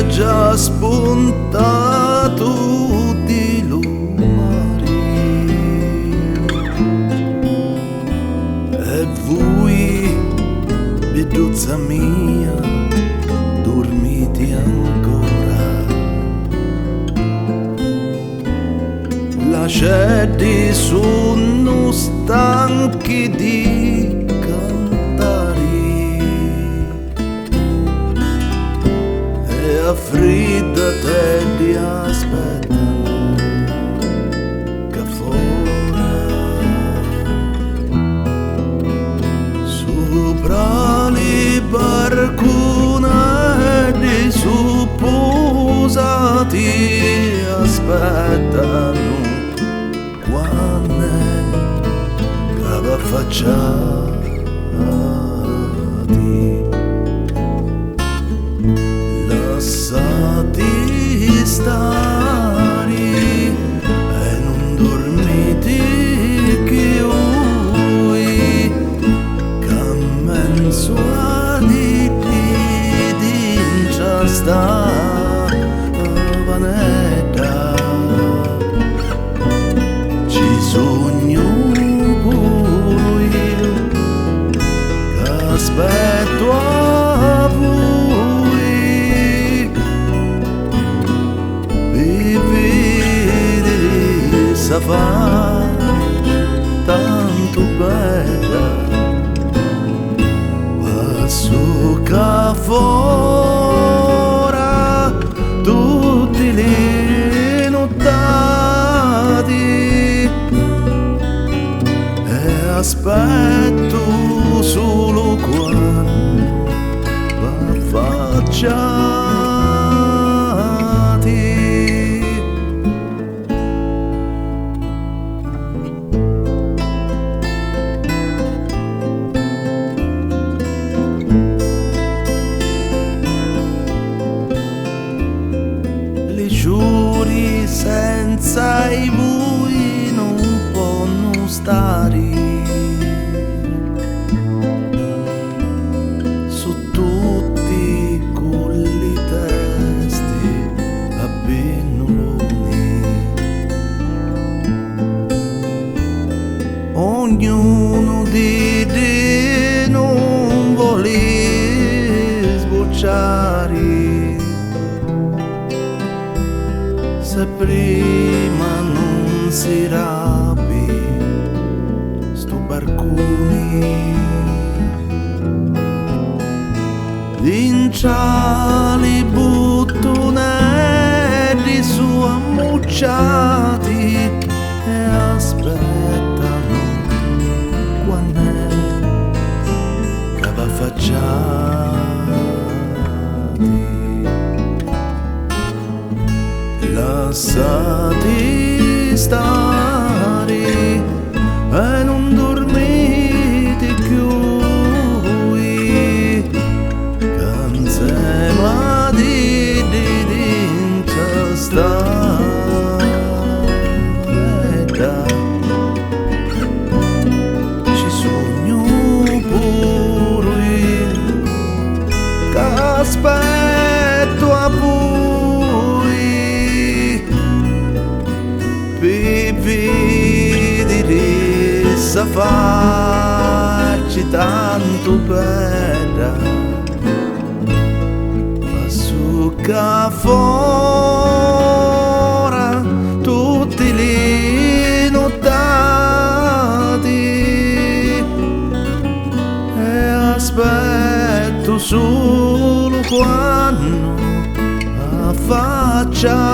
già spuntato di lumari e voi, biduzza mia, dormite ancora. Lasciati sono stanchi di cantare e affreddate di aspettare che fuori sopra le barcone di supposati aspettano quando che facciati. Lasciati stare e non dormite che voi cammenzo a di sta vanetta ci sogno pure io che aspetto a voi per vedere sa faccia tanto bella passo che fuori tutti le nottati e aspetto solo quando affacciati. Le giuri senza i voi non possono stare su tutti quelli testi a pennoloni. Ognuno di te non vuole sbocciare se prima non si rapi sto barcone vinciali buttonelli su ammucciati e aspettano quando è che va facciati. Lasciati stare e non dormite più che insieme di sta ci sogno pure io che aspetto a per vedere sa faccia tanto bella passo che fuori tutte le nottati e aspetto solo quando affacciati.